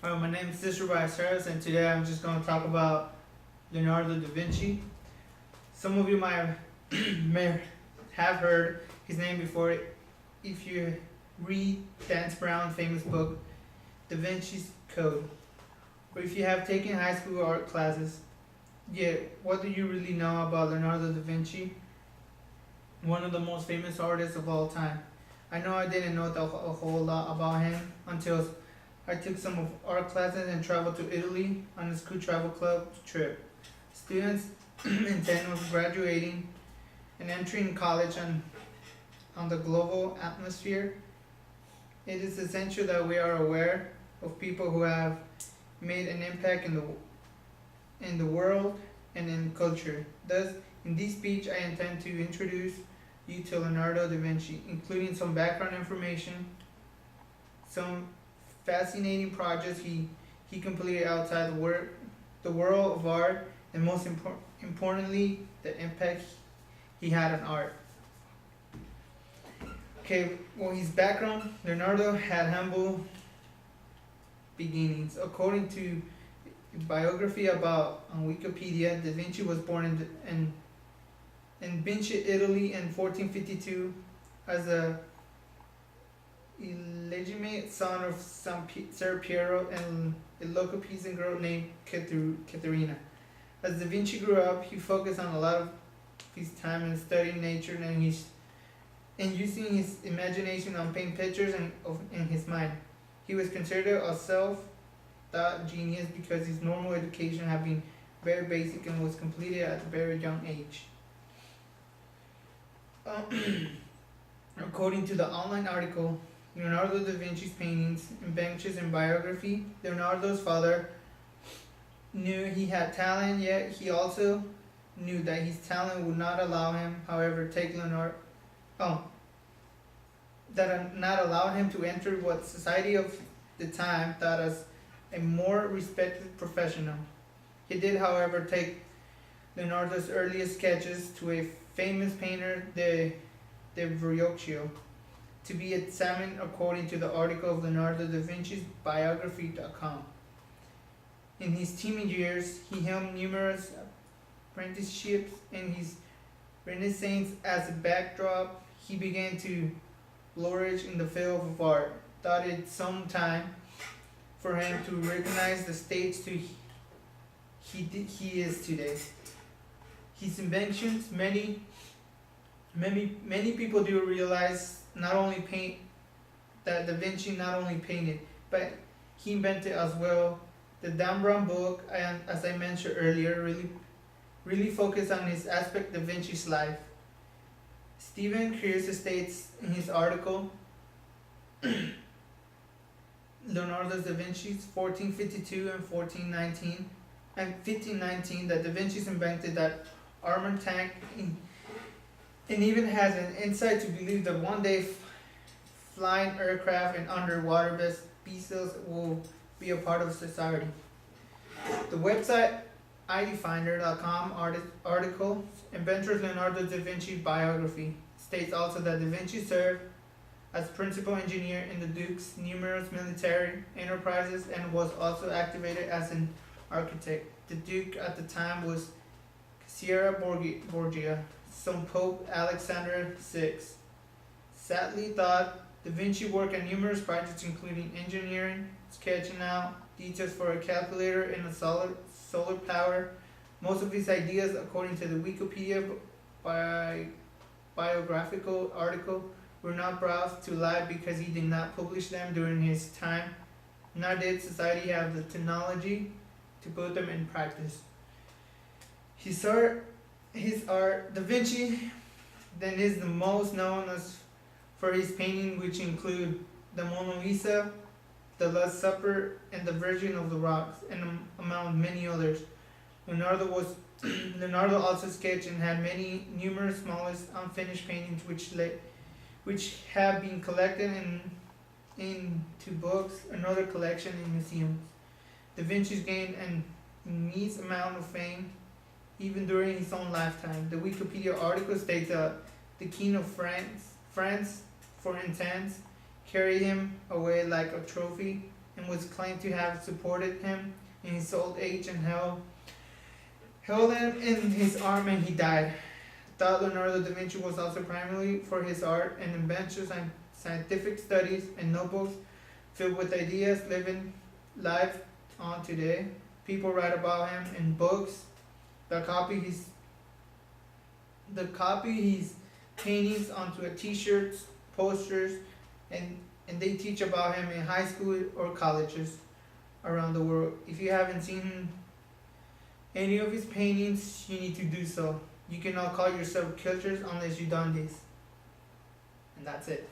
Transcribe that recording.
My name is Sister Bryce Harris, and today I'm just going to talk about Leonardo da Vinci. Some of you might may have heard his name before if you read Dan Brown's famous book, Da Vinci's Code, or if you have taken high school art classes. Yet, what do you really know about Leonardo da Vinci, one of the most famous artists of all time? I know I didn't know a whole lot about him until I took some of art classes and traveled to Italy on a school travel club trip. Students intend on graduating and entering college on the global atmosphere. It is essential that we are aware of people who have made an impact in the world and in culture. Thus, in this speech, I intend to introduce you to Leonardo da Vinci, including some background information, some fascinating projects he completed outside the world of art, and most importantly, the impact he had on art. Okay, well, his background: Leonardo had humble beginnings. According to a biography about on Wikipedia, Da Vinci was born in Vinci, Italy in 1452 as a illegitimate son of Ser Piero and a local peasant girl named Caterina. As Da Vinci grew up, he focused on a lot of his time in studying nature and using his imagination on paint pictures in his mind. He was considered a self-taught genius because his normal education had been very basic and was completed at a very young age. According to the online article, Leonardo da Vinci's paintings, inventions, and biography, Leonardo's father knew he had talent, yet he also knew that his talent would not allow him, however, not allow him to enter what society of the time thought as a more respected professional. He did, however, take Leonardo's earliest sketches to a famous painter, de Verrocchio, to be examined according to the article of Leonardo da Vinci's biography.com. In his teenage years, he held numerous apprenticeships. In his Renaissance as a backdrop, he began to flourish in the field of art. Thought it some time for him to recognize the stage he is today. His inventions, many people do realize that Da Vinci not only painted, but he invented as well. The Dan Brown book, and as I mentioned earlier, really focused on his aspect Da Vinci's life. Stephen Creus states in his article, Leonardo da Vinci's 1452 and 1519, that Da Vinci's invented that armored tank and even has an insight to believe that one day flying aircraft and underwater vessels will be a part of society. The website idfinder.com article, Inventor Leonardo da Vinci biography, states also that Da Vinci served as principal engineer in the Duke's numerous military enterprises and was also activated as an architect. The Duke at the time was Sierra Borgia, son Pope Alexander VI. Sadly thought Da Vinci worked on numerous projects including engineering, sketching out details for a calculator and a solar power. Most of his ideas, according to the Wikipedia biographical article, were not brought to light because he did not publish them during his time, nor did society have the technology to put them in practice. His art, Da Vinci, then is the most known as for his painting, which include the Mona Lisa, the Last Supper, and the Virgin of the Rocks, and among many others. Leonardo also sketched and had numerous smallest unfinished paintings which have been collected into books and other collection in museums. Da Vinci gained an immense amount of fame even during his own lifetime. The Wikipedia article states that the King of France, for instance, carried him away like a trophy and was claimed to have supported him in his old age and held him in his arm, and he died. Thought Leonardo da Vinci was also primarily for his art and inventions and scientific studies and notebooks filled with ideas living live on today. People write about him in books, the copy his paintings onto a t-shirts, posters, and they teach about him in high school or colleges around the world. If you haven't seen any of his paintings, you need to do so. You cannot call yourself cultures unless you've done this. And that's it.